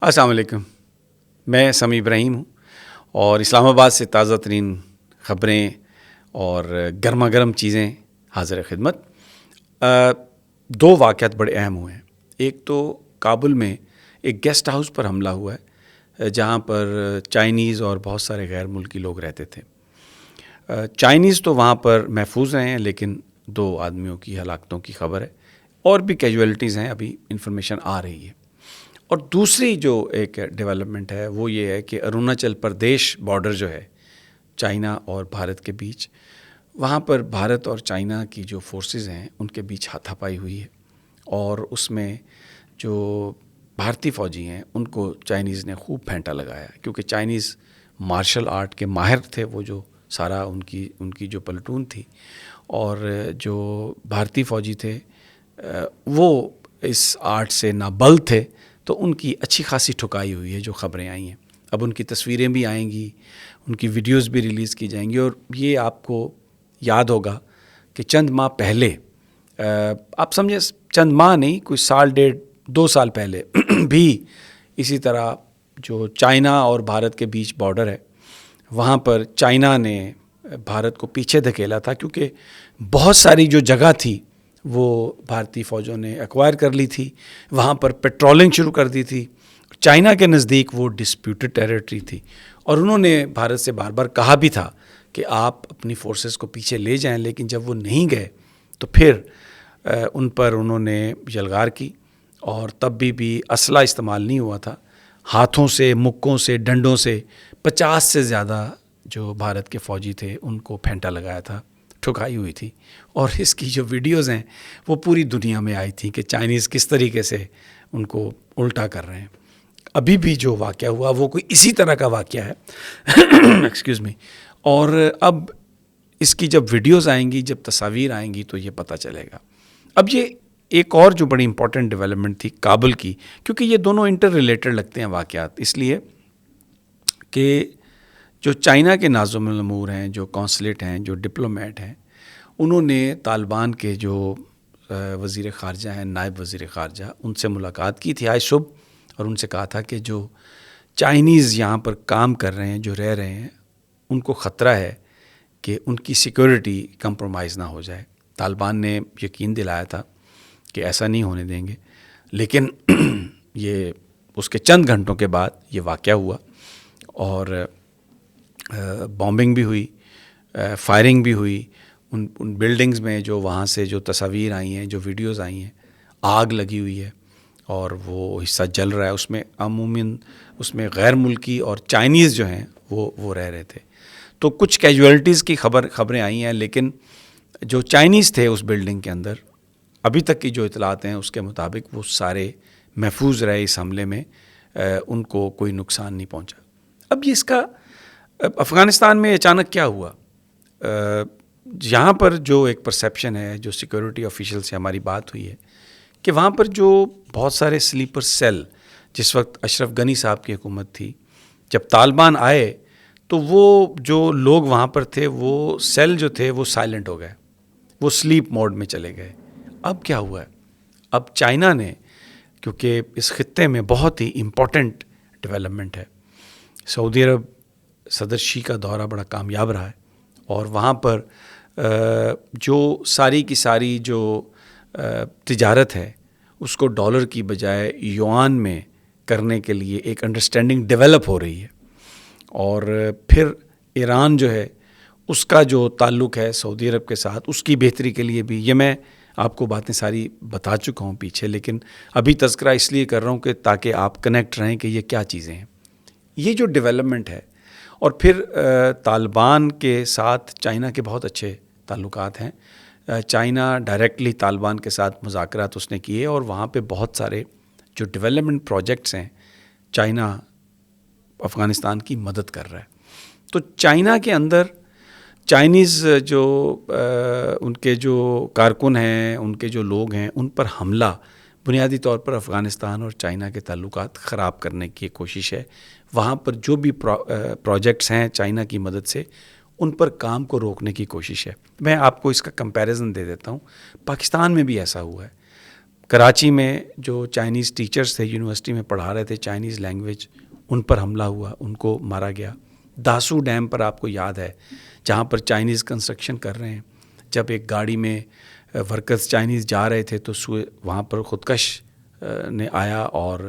السلام علیکم. میں سمی ابراہیم ہوں اور اسلام آباد سے تازہ ترین خبریں اور گرما گرم چیزیں حاضر خدمت. دو واقعات بڑے اہم ہوئے ہیں. ایک تو کابل میں ایک گیسٹ ہاؤس پر حملہ ہوا ہے جہاں پر چائنیز اور بہت سارے غیر ملکی لوگ رہتے تھے. چائنیز تو وہاں پر محفوظ رہے ہیں لیکن 2 آدمیوں کی ہلاکتوں کی خبر ہے اور بھی کیجویلٹیز ہیں. ابھی انفارمیشن آ رہی ہے. اور دوسری جو ایک ڈیولپمنٹ ہے وہ یہ ہے کہ اروناچل پردیش بارڈر جو ہے چائنا اور بھارت کے بیچ، وہاں پر بھارت اور چائنا کی جو فورسز ہیں ان کے بیچ ہاتھا پائی ہوئی ہے اور اس میں جو بھارتی فوجی ہیں ان کو چائنیز نے خوب پھینٹا لگایا کیونکہ چائنیز مارشل آرٹ کے ماہر تھے. وہ جو سارا ان کی جو پلٹون تھی اور جو بھارتی فوجی تھے وہ اس آرٹ سے نابلد تھے، تو ان کی اچھی خاصی ٹھکائی ہوئی ہے جو خبریں آئی ہیں. اب ان کی تصویریں بھی آئیں گی، ان کی ویڈیوز بھی ریلیز کی جائیں گی. اور یہ آپ کو یاد ہوگا کہ چند ماہ پہلے، آپ سمجھیں چند ماہ نہیں، کوئی سال 1.5-2 سال پہلے بھی اسی طرح جو چائنا اور بھارت کے بیچ بارڈر ہے وہاں پر چائنا نے بھارت کو پیچھے دھکیلا تھا کیونکہ بہت ساری جو جگہ تھی وہ بھارتی فوجوں نے ایکوائر کر لی تھی. وہاں پر پیٹرولنگ شروع کر دی تھی. چائنا کے نزدیک وہ ڈسپیوٹڈ ٹیریٹری تھی اور انہوں نے بھارت سے بار بار کہا بھی تھا کہ آپ اپنی فورسز کو پیچھے لے جائیں، لیکن جب وہ نہیں گئے تو پھر ان پر انہوں نے یلغار کی اور تب بھی اسلحہ استعمال نہیں ہوا تھا. ہاتھوں سے، مکوں سے، ڈنڈوں سے 50 سے زیادہ جو بھارت کے فوجی تھے ان کو پھینٹا لگایا تھا، ٹھکائی ہوئی تھی. اور اس کی جو ویڈیوز ہیں وہ پوری دنیا میں آئی تھیں کہ چائنیز کس طریقے سے ان کو الٹا کر رہے ہیں. ابھی بھی جو واقعہ ہوا وہ کوئی اسی طرح کا واقعہ ہے ایکسکیوز می. اور اب اس کی جب ویڈیوز آئیں گی، جب تصاویر آئیں گی تو یہ پتہ چلے گا. اب یہ ایک اور جو بڑی امپورٹنٹ ڈیولپمنٹ تھی کابل کی، کیونکہ یہ دونوں انٹر ریلیٹڈ لگتے ہیں واقعات، اس لیے کہ جو چائنا کے ناظم الامور ہیں، جو کونسلیٹ ہیں، جو ڈپلومیٹ ہیں، انہوں نے طالبان کے جو وزیر خارجہ ہیں، نائب وزیر خارجہ، ان سے ملاقات کی تھی آج صبح اور ان سے کہا تھا کہ جو چائنیز یہاں پر کام کر رہے ہیں، جو رہ رہے ہیں، ان کو خطرہ ہے کہ ان کی سیکورٹی کمپرومائز نہ ہو جائے. طالبان نے یقین دلایا تھا کہ ایسا نہیں ہونے دیں گے، لیکن یہ اس کے چند گھنٹوں کے بعد یہ واقعہ ہوا اور بامبنگ بھی ہوئی، فائرنگ بھی ہوئی. ان بلڈنگز میں جو وہاں سے جو تصاویر آئی ہیں، جو ویڈیوز آئی ہیں، آگ لگی ہوئی ہے اور وہ حصہ جل رہا ہے. اس میں عموماً اس میں غیر ملکی اور چائنیز جو ہیں وہ رہ رہے تھے. تو کچھ کیجویلٹیز کی خبریں آئی ہیں، لیکن جو چائنیز تھے اس بلڈنگ کے اندر ابھی تک کی جو اطلاعات ہیں اس کے مطابق وہ سارے محفوظ رہے. اس حملے میں ان کو کوئی نقصان نہیں پہنچا. اب یہ اس کا افغانستان میں اچانک کیا ہوا؟ یہاں پر جو ایک پرسیپشن ہے، جو سیکورٹی آفیشل سے ہماری بات ہوئی ہے کہ وہاں پر جو بہت سارے سلیپر سیل، جس وقت اشرف غنی صاحب کی حکومت تھی، جب طالبان آئے تو وہ جو لوگ وہاں پر تھے وہ سیل جو تھے وہ سائلنٹ ہو گئے، وہ سلیپ موڈ میں چلے گئے. اب کیا ہوا ہے؟ اب چائنا نے، کیونکہ اس خطے میں بہت ہی امپورٹنٹ ڈیولپمنٹ ہے، سعودی عرب صدر شی کا دورہ بڑا کامیاب رہا ہے اور وہاں پر جو ساری کی ساری جو تجارت ہے اس کو ڈالر کی بجائے یوان میں کرنے کے لیے ایک انڈرسٹینڈنگ ڈیولپ ہو رہی ہے. اور پھر ایران جو ہے اس کا جو تعلق ہے سعودی عرب کے ساتھ، اس کی بہتری کے لیے بھی، یہ میں آپ کو باتیں ساری بتا چکا ہوں پیچھے، لیکن ابھی تذکرہ اس لیے کر رہا ہوں کہ تاکہ آپ کنیکٹ رہیں کہ یہ کیا چیزیں ہیں. یہ جو ڈیولپمنٹ ہے، اور پھر طالبان کے ساتھ چائنا کے بہت اچھے تعلقات ہیں. چائنا ڈائریکٹلی طالبان کے ساتھ مذاکرات اس نے کیے اور وہاں پہ بہت سارے جو ڈیولپمنٹ پروجیکٹس ہیں چائنا افغانستان کی مدد کر رہا ہے. تو چائنا کے اندر چائنیز جو ان کے جو کارکن ہیں، ان کے جو لوگ ہیں، ان پر حملہ بنیادی طور پر افغانستان اور چائنا کے تعلقات خراب کرنے کی کوشش ہے. وہاں پر جو بھی پروجیکٹس ہیں چائنا کی مدد سے، ان پر کام کو روکنے کی کوشش ہے. میں آپ کو اس کا کمپیریزن دے دیتا ہوں. پاکستان میں بھی ایسا ہوا ہے. کراچی میں جو چائنیز ٹیچرز تھے یونیورسٹی میں پڑھا رہے تھے چائنیز لینگویج، ان پر حملہ ہوا، ان کو مارا گیا. داسو ڈیم پر آپ کو یاد ہے جہاں پر چائنیز کنسٹرکشن کر رہے ہیں، جب ایک گاڑی میں ورکرز چائنیز جا رہے تھے تو وہاں پر خودکش نے آیا اور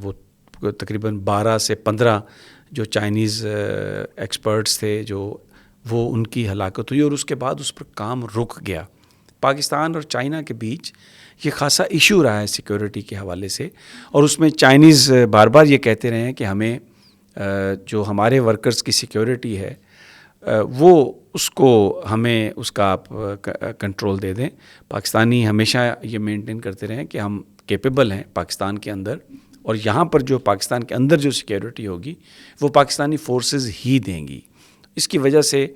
وہ تقریباً 12 سے 15 جو چائنیز ایکسپرٹس تھے جو وہ ان کی ہلاکت ہوئی، اور اس کے بعد اس پر کام رک گیا. پاکستان اور چائنا کے بیچ یہ خاصا ایشو رہا ہے سیکیورٹی کے حوالے سے، اور اس میں چائنیز بار بار یہ کہتے رہے ہیں کہ ہمیں جو ہمارے ورکرز کی سیکیورٹی ہے وہ اس کو ہمیں اس کا آپ کنٹرول دے دیں. پاکستانی ہمیشہ یہ مینٹین کرتے رہے ہیں کہ ہم کیپیبل ہیں پاکستان کے اندر، اور یہاں پر جو پاکستان کے اندر جو سیکیورٹی ہوگی وہ پاکستانی فورسز ہی دیں گی. اس کی وجہ سے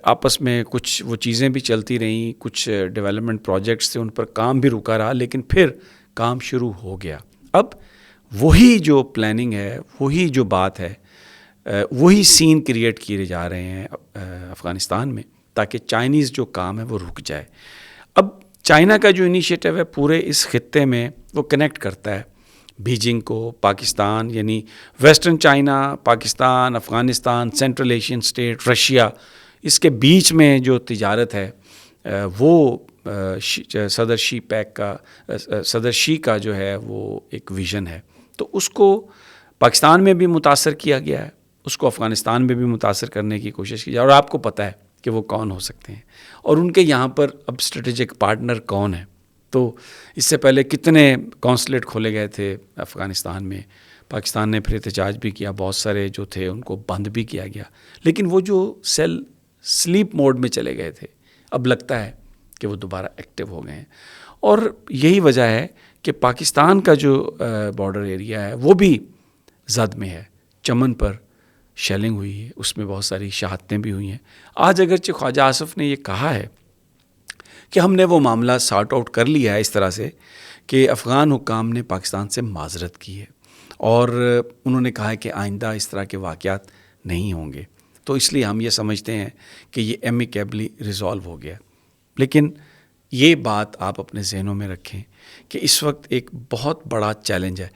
آپس میں کچھ وہ چیزیں بھی چلتی رہیں، کچھ ڈیولپمنٹ پروجیکٹس تھے ان پر کام بھی رکا رہا، لیکن پھر کام شروع ہو گیا. اب وہی جو پلاننگ ہے، وہی جو بات ہے، وہی سین کریٹ کیے جا رہے ہیں افغانستان میں تاکہ چائنیز جو کام ہے وہ رک جائے. اب چائنا کا جو انیشیٹو ہے پورے اس خطے میں وہ کنیکٹ کرتا ہے بیجنگ کو، پاکستان یعنی western China, Pakistan, Afghanistan, central Asian state, Russia, اس کے بیچ میں جو تجارت ہے وہ صدر شی کا جو ہے وہ ایک ویژن ہے. تو اس کو پاکستان میں بھی متاثر کیا گیا ہے، اس کو افغانستان میں بھی متاثر کرنے کی کوشش کی جائے، اور آپ کو پتہ ہے کہ وہ کون ہو سکتے ہیں اور ان کے یہاں پر اب اسٹریٹجک پارٹنر کون ہے. تو اس سے پہلے کتنے کونسلیٹ کھولے گئے تھے افغانستان میں، پاکستان نے پھر احتجاج بھی کیا، بہت سارے جو تھے ان کو بند بھی کیا گیا، لیکن وہ جو سیل سلیپ موڈ میں چلے گئے تھے اب لگتا ہے کہ وہ دوبارہ ایکٹیو ہو گئے ہیں. اور یہی وجہ ہے کہ پاکستان کا جو بارڈر ایریا ہے وہ بھی زد میں ہے. چمن پر شیلنگ ہوئی ہے، اس میں بہت ساری شہادتیں بھی ہوئی ہیں. آج اگرچہ خواجہ آصف نے یہ کہا ہے کہ ہم نے وہ معاملہ سارٹ آؤٹ کر لیا ہے اس طرح سے کہ افغان حکام نے پاکستان سے معذرت کی ہے، اور انہوں نے کہا ہے کہ آئندہ اس طرح کے واقعات نہیں ہوں گے، تو اس لیے ہم یہ سمجھتے ہیں کہ یہ ایمیکیبلی ریزالو ہو گیا. لیکن یہ بات آپ اپنے ذہنوں میں رکھیں کہ اس وقت ایک بہت بڑا چیلنج ہے،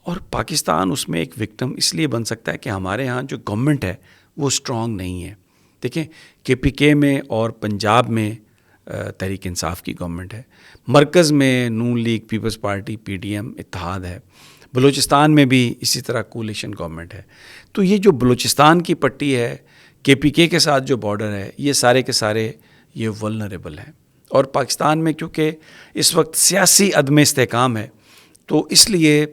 اور پاکستان اس میں ایک وکٹم اس لیے بن سکتا ہے کہ ہمارے ہاں جو گورنمنٹ ہے وہ اسٹرانگ نہیں ہے. دیکھیں KPK میں اور پنجاب میں تحریک انصاف کی گورنمنٹ ہے، مرکز میں نون لیگ، پیپلز پارٹی، PDM اتحاد ہے، بلوچستان میں بھی اسی طرح کولیشن گورنمنٹ ہے. تو یہ جو بلوچستان کی پٹی ہے KPK کے ساتھ جو بارڈر ہے، یہ سارے کے سارے یہ ولنریبل ہیں. اور پاکستان میں کیونکہ اس وقت سیاسی عدم استحکام ہے، تو اس لیے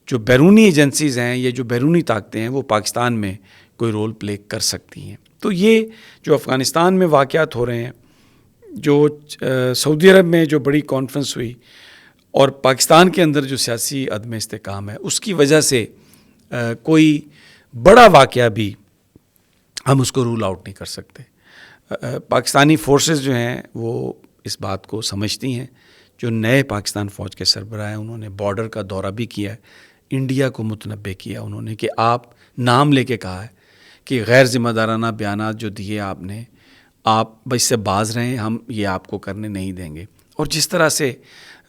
جو بیرونی ایجنسیز ہیں، یہ جو بیرونی طاقتیں ہیں، وہ پاکستان میں کوئی رول پلے کر سکتی ہیں. تو یہ جو افغانستان میں واقعات ہو رہے ہیں، جو سعودی عرب میں جو بڑی کانفرنس ہوئی، اور پاکستان کے اندر جو سیاسی عدم استحکام ہے، اس کی وجہ سے کوئی بڑا واقعہ بھی ہم اس کو رول آؤٹ نہیں کر سکتے. پاکستانی فورسز جو ہیں وہ اس بات کو سمجھتی ہیں. جو نئے پاکستان فوج کے سربراہ ہیں انہوں نے بارڈر کا دورہ بھی کیا ہے، انڈیا کو متنبع کیا انہوں نے کہ آپ نام لے کے کہا ہے کہ غیر ذمہ دارانہ بیانات جو دیے آپ نے، آپ اس سے باز رہیں، ہم یہ آپ کو کرنے نہیں دیں گے. اور جس طرح سے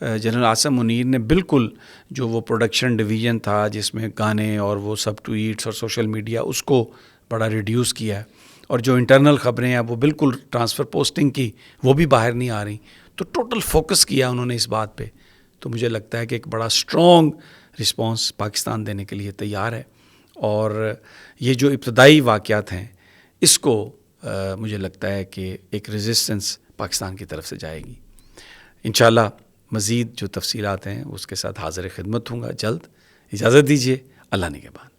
جنرل عاصم منیر نے بالکل جو وہ پروڈکشن ڈویژن تھا جس میں گانے اور وہ سب ٹویٹس اور سوشل میڈیا، اس کو بڑا ریڈیوس کیا ہے، اور جو انٹرنل خبریں ہیں وہ بالکل ٹرانسفر پوسٹنگ کی وہ بھی باہر نہیں آ رہی. تو ٹوٹل فوکس کیا انہوں نے اس بات پہ. تو مجھے لگتا ہے کہ ایک بڑا اسٹرانگ رسپانس پاکستان دینے کے لیے تیار ہے، اور یہ جو ابتدائی واقعات ہیں اس کو مجھے لگتا ہے کہ ایک ریزسٹنس پاکستان کی طرف سے جائے گی. انشاءاللہ مزید جو تفصیلات ہیں اس کے ساتھ حاضر خدمت ہوں گا جلد. اجازت دیجیے، اللہ نگہبان.